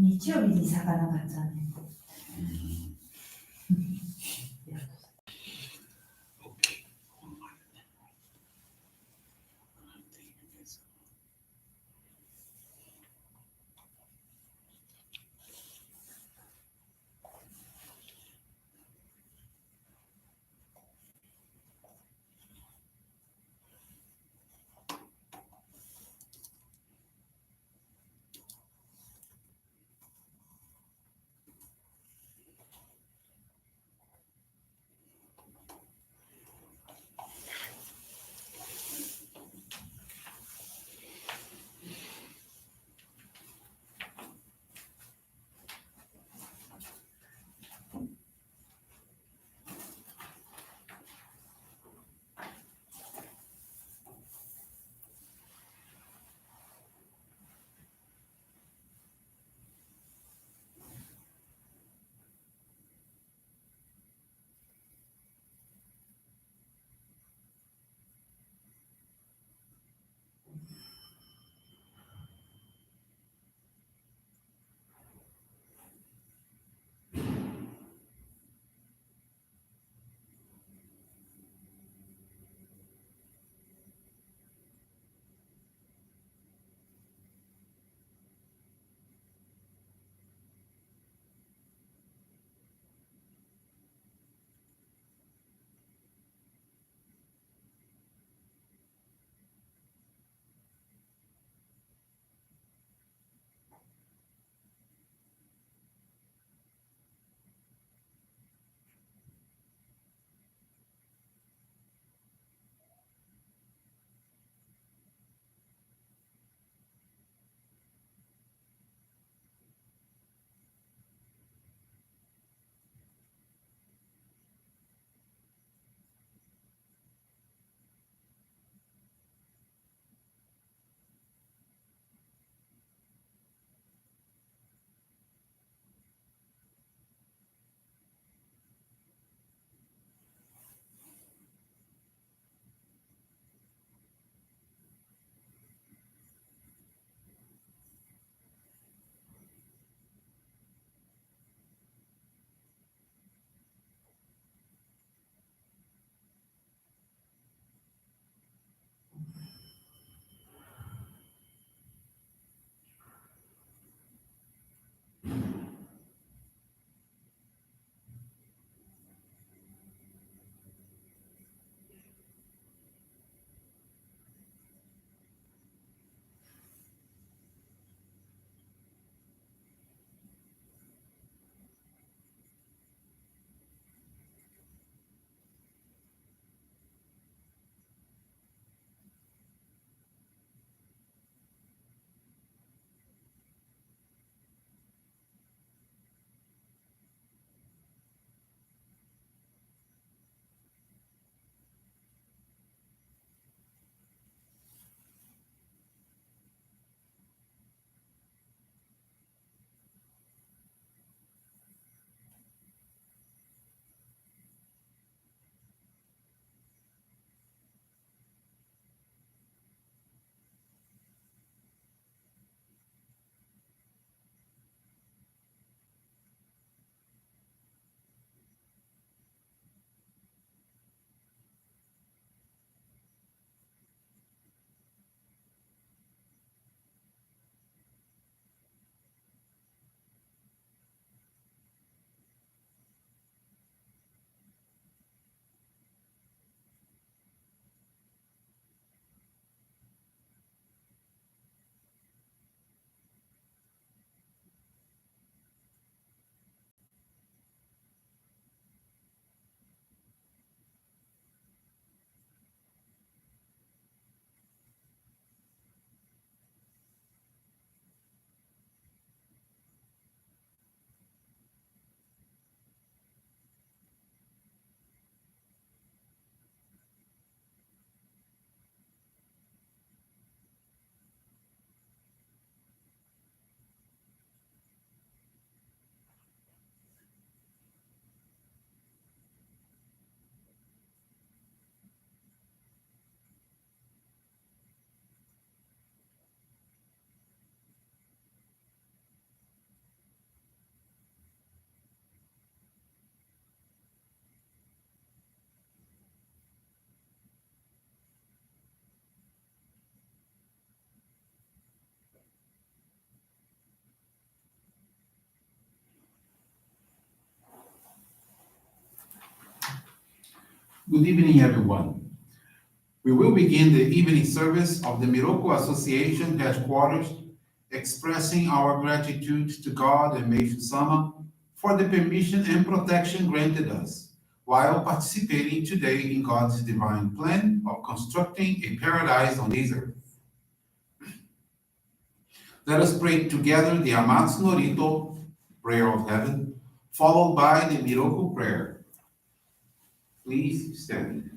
日曜日に魚買ったね。Good evening, everyone. We will begin the evening service of the Miroku Association headquarters, expressing our gratitude to God and Meishu-sama for the permission and protection granted us while participating today in God's divine plan of constructing a paradise on this earth. Let us pray together the Amatsu-Norito, Prayer of Heaven, followed by the Miroku Prayer. Please stand.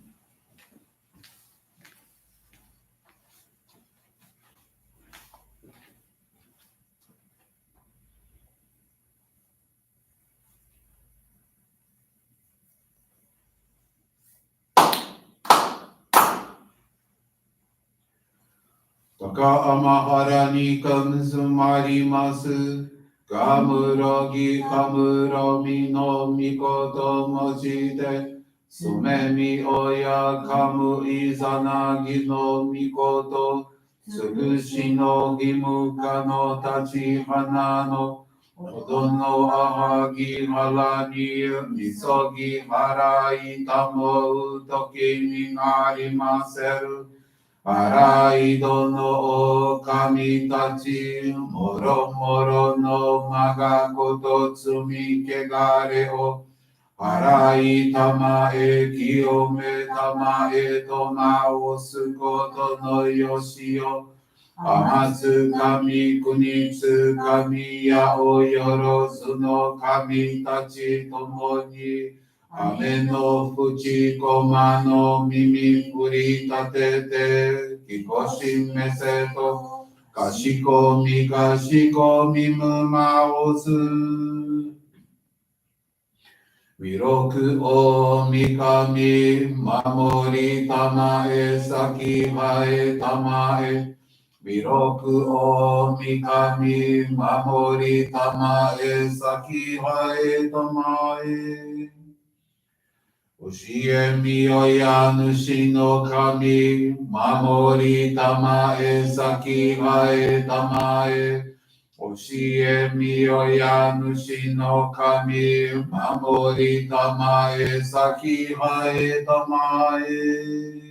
Taka amahara ni kamsumarimasu. Kamurogi kamuromi no mikoto mochite. Sumemi oya kamu izanagi no mikoto. Tsugushi no gimuka no tachi hana no. Odono ahagi halani misogi harai tamo utoki ni arimaseru. Araido no okami tachi, moro moro no magakoto tsumi kegare o. Arai tamae kiyome tamae toma osukoto no yoshio. Amatsu kami kunitsu kami ya oyorozu no kami tachi tomoni. Ame no fuchi koma no mimi furi tatete kikoshi meseto kashiko mimu maozu. Miroku o mikami mamori tamae saki hae tamae. Miroku o mikami mamori tamae saki hae tamae. Ushie miyoya nushi no kami, mamori tamae saki hae tamae. Ushie miyoya nushi no kami, mamori tamae saki hae tamae.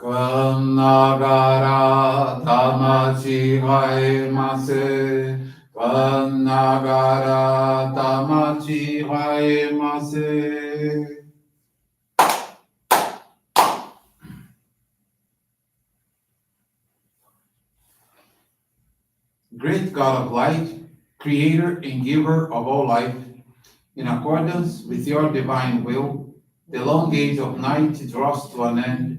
Kannagara tamachi haemase. Kannagara tamachi haemase. Great God of light, creator and giver of all life, in accordance with your divine will, the long age of night draws to an end.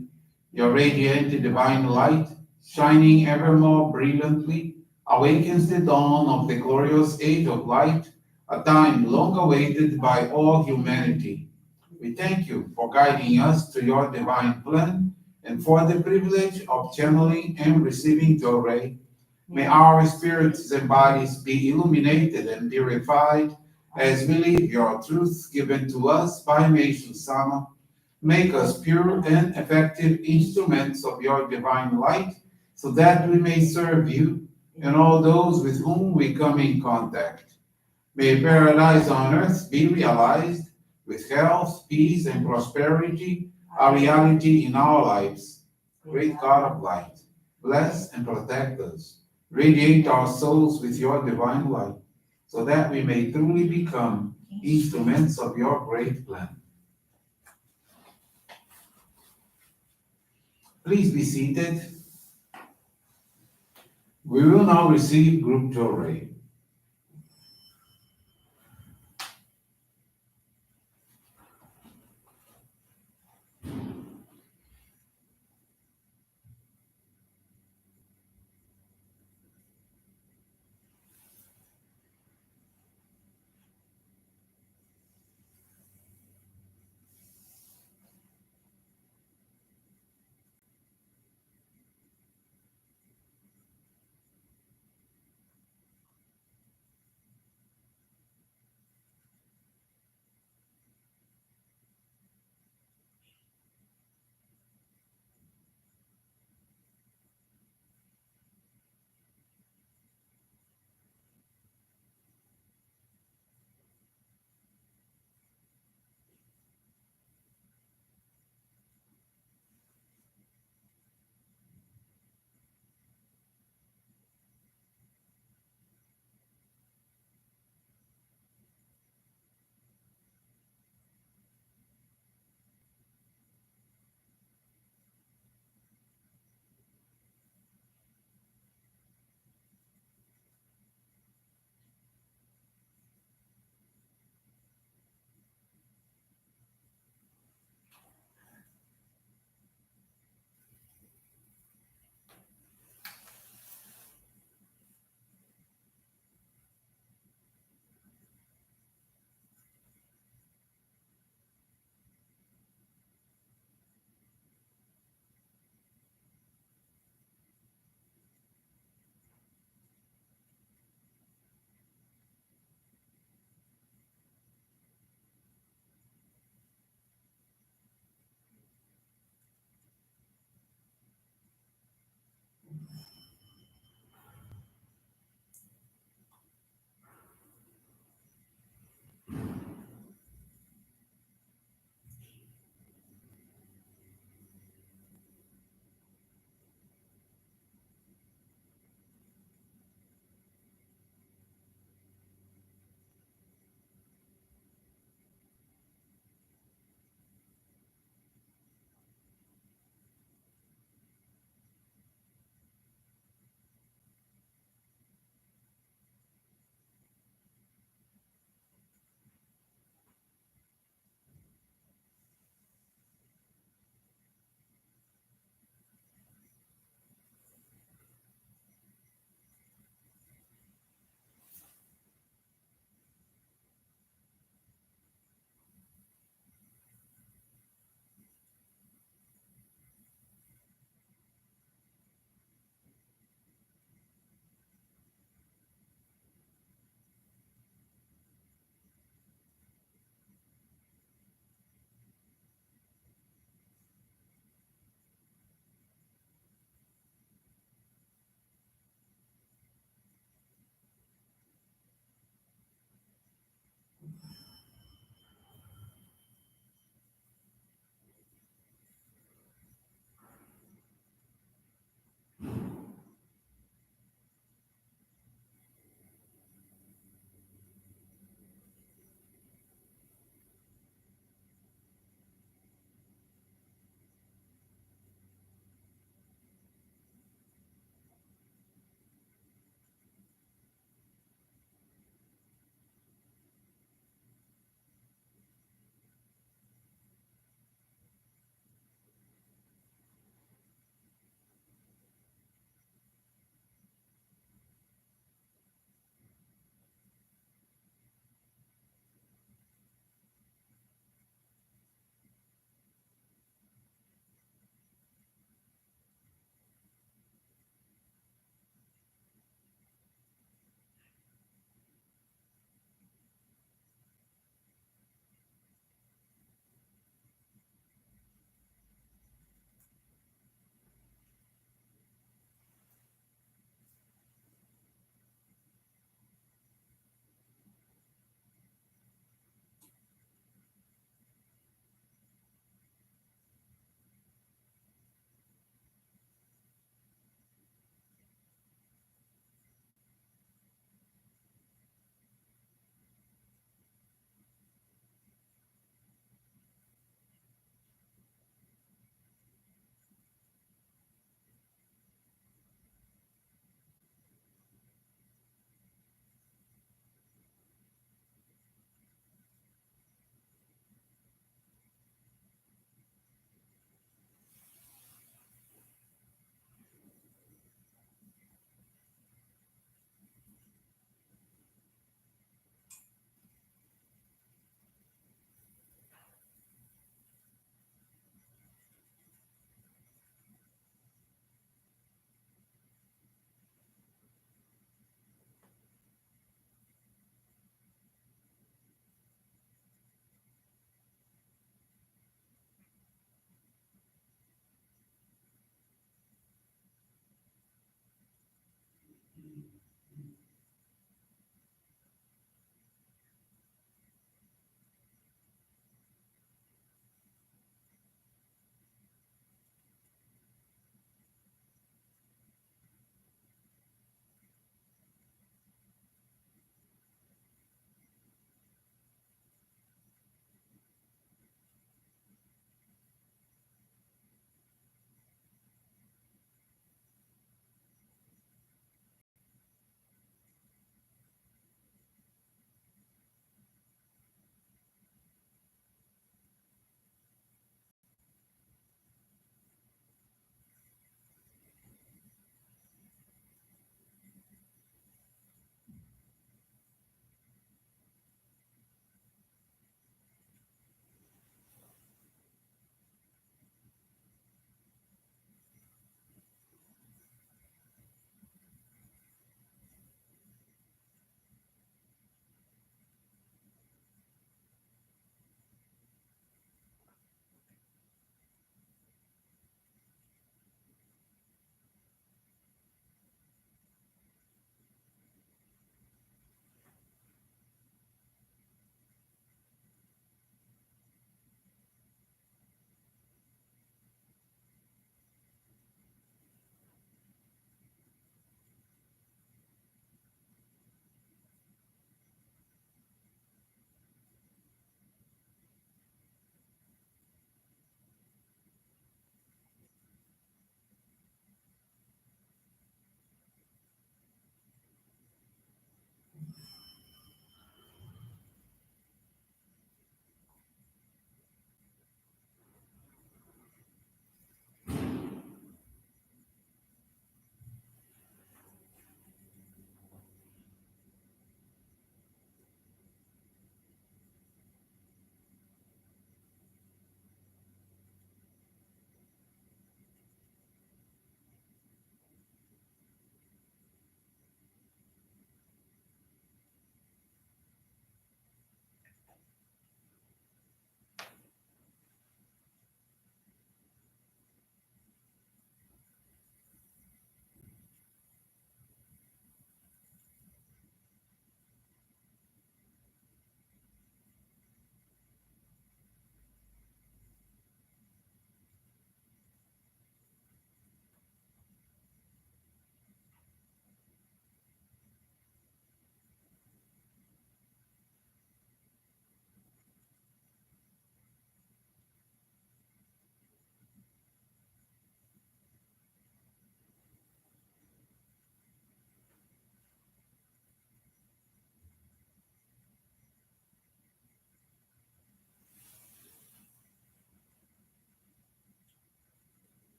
Your radiant divine light, shining ever more brilliantly, awakens the dawn of the glorious age of light, a time long awaited by all humanity. We thank you for guiding us to your divine plan and for the privilege of channeling and receiving Johrei. May our spirits and bodies be illuminated and purified as we live your truth given to us by Meishu-sama. Make us pure and effective instruments of your divine light, so that we may serve you and all those with whom we come in contact. May paradise on earth be realized with health, peace, and prosperity, a reality in our lives. Great God of light, bless and protect us. Radiate our souls with your divine light, so that we may truly become instruments of your great plan. Please be seated. We will now receive group Johrei.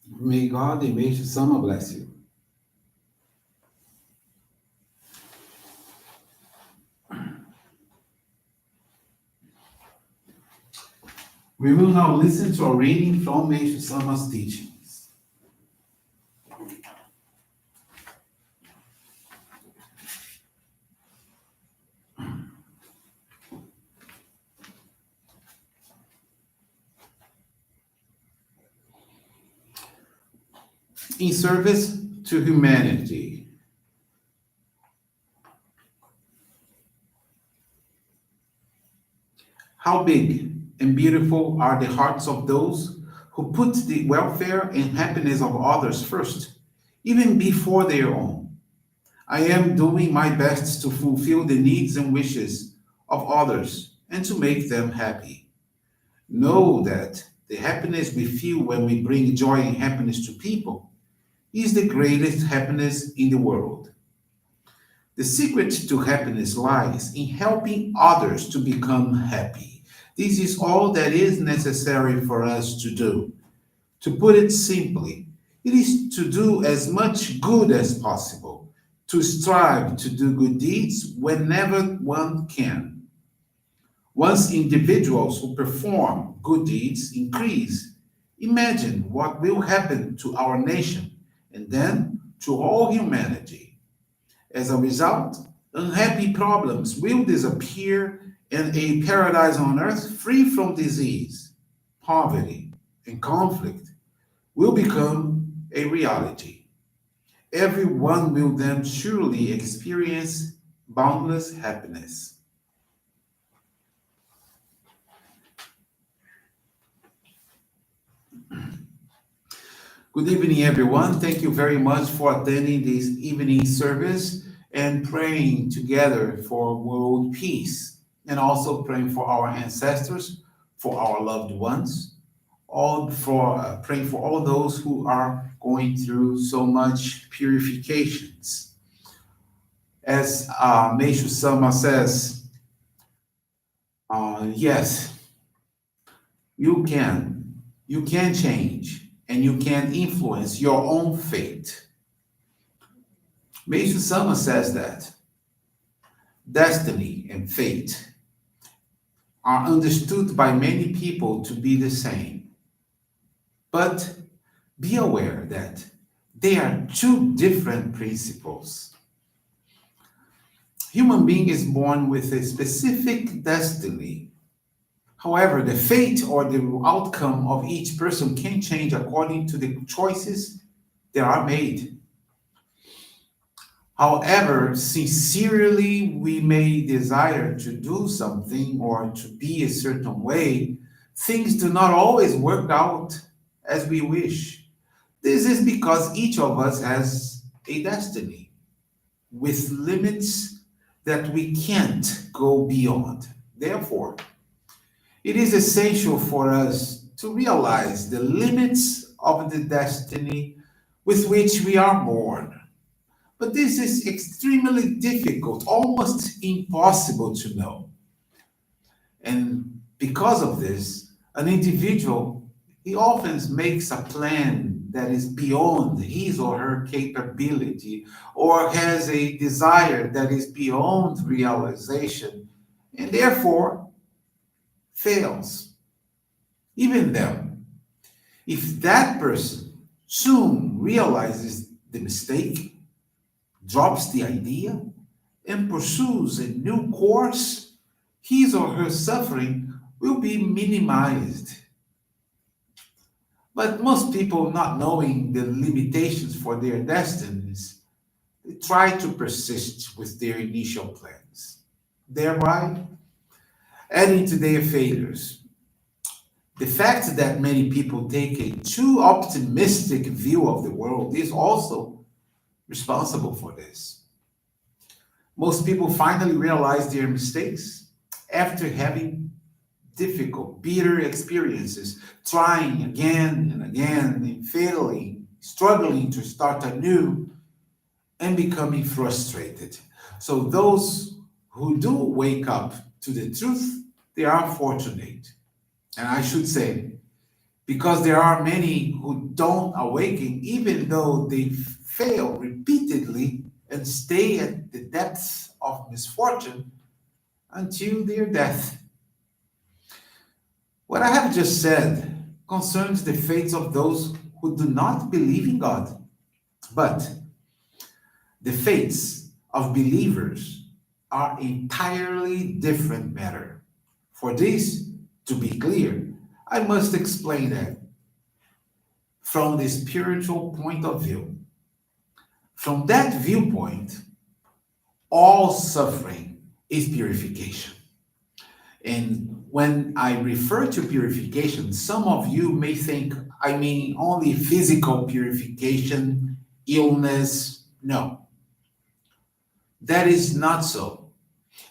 May God and Meishu-sama bless you. We will now listen to a reading from Meishu-sama's teachings. In service to humanity. How big and beautiful are the hearts of those who put the welfare and happiness of others first, even before their own. I am doing my best to fulfill the needs and wishes of others and to make them happy. Know that the happiness we feel when we bring joy and happiness to people is the greatest happiness in the world. The secret to happiness lies in helping others to become happy. This is all that is necessary for us to do. To put it simply, it is to do as much good as possible, to strive to do good deeds whenever one can. Once individuals who perform good deeds increase, imagine what will happen to our nation and then to all humanity. As a result, unhappy problems will disappear and a paradise on earth free from disease, poverty, and conflict will become a reality. Everyone will then surely experience boundless happiness. Good evening, everyone. Thank you very much for attending this evening service and praying together for world peace, and also praying for our ancestors, for our loved ones, all for praying for all those who are going through so much purifications. As Meishu-sama says, yes, you can. You can change and you can influence your own fate. Meishu-sama says that destiny and fate are understood by many people to be the same. But be aware that they are two different principles. Human being is born with a specific destiny. However, the fate or the outcome of each person can change according to the choices that are made. However, sincerely we may desire to do something or to be a certain way, things do not always work out as we wish. This is because each of us has a destiny with limits that we can't go beyond. Therefore, it is essential for us to realize the limits of the destiny with which we are born. But this is extremely difficult, almost impossible to know. And because of this, an individual, he often makes a plan that is beyond his or her capability, or has a desire that is beyond realization, and therefore fails. Even then, if that person soon realizes the mistake, drops the idea, and pursues a new course, his or her suffering will be minimized. But most people, not knowing the limitations for their destinies, they try to persist with their initial plans, thereby adding to their failures. The fact that many people take a too optimistic view of the world is also responsible for this. Most people finally realize their mistakes after having difficult, bitter experiences, trying again and again, and failing, struggling to start anew, and becoming frustrated. So those who do wake up to the truth, they are fortunate. And I should say, because there are many who don't awaken even though they fail repeatedly and stay at the depths of misfortune until their death. What I have just said concerns the fates of those who do not believe in God, but the fates of believers are entirely different matter. For this to be clear, I must explain that from the spiritual point of view. From that viewpoint, all suffering is purification. And when I refer to purification, some of you may think I mean only physical purification, illness. No, that is not so.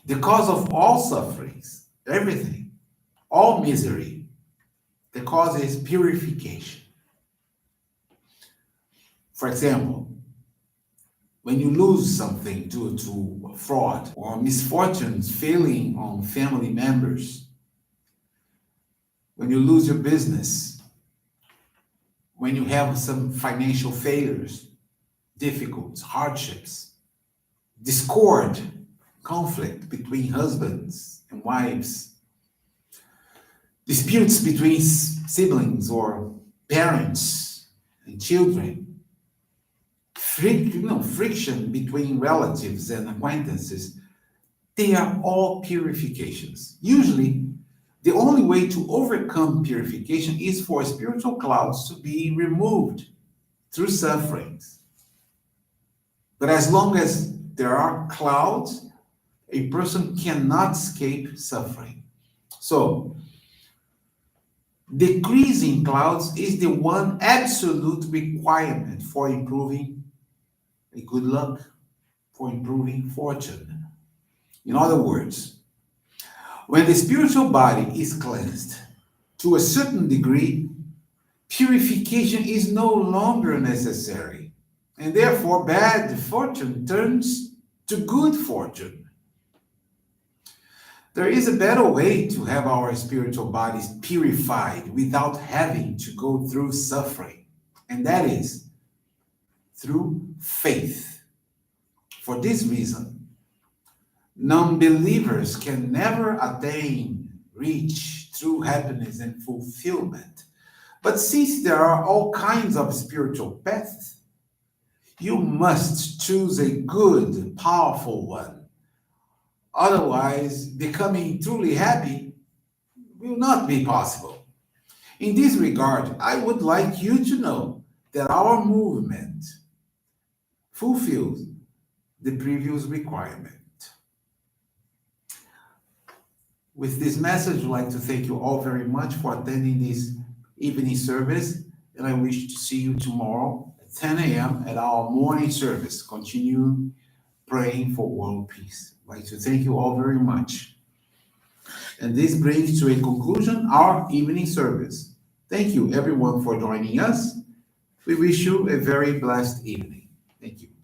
The cause of all sufferings, everything, all misery, the cause is purification. For example, when you lose something due to fraud or misfortunes failing on family members, when you lose your business, when you have some financial failures, difficulties, hardships, discord, conflict between husbands and wives, disputes between siblings or parents and children, friction between relatives and acquaintances, they are all purifications. Usually, the only way to overcome purification is for spiritual clouds to be removed through sufferings. But as long as there are clouds, a person cannot escape suffering. So, decreasing clouds is the one absolute requirement for improving a good luck, for improving fortune. In other words, when the spiritual body is cleansed to a certain degree, purification is no longer necessary, and therefore bad fortune turns to good fortune. There is a better way to have our spiritual bodies purified without having to go through suffering, and that is through faith. For this reason, non-believers can never reach true happiness and fulfillment. But since there are all kinds of spiritual paths, you must choose a good, powerful one. Otherwise, becoming truly happy will not be possible. In this regard, I would like you to know that our movement fulfills the previous requirement. With this message, I'd like to thank you all very much for attending this evening service, and I wish to see you tomorrow at 10 a.m. at our morning service. Continue praying for world peace. I'd like to thank you all very much. And this brings to a conclusion our evening service. Thank you, everyone, for joining us. We wish you a very blessed evening. Thank you.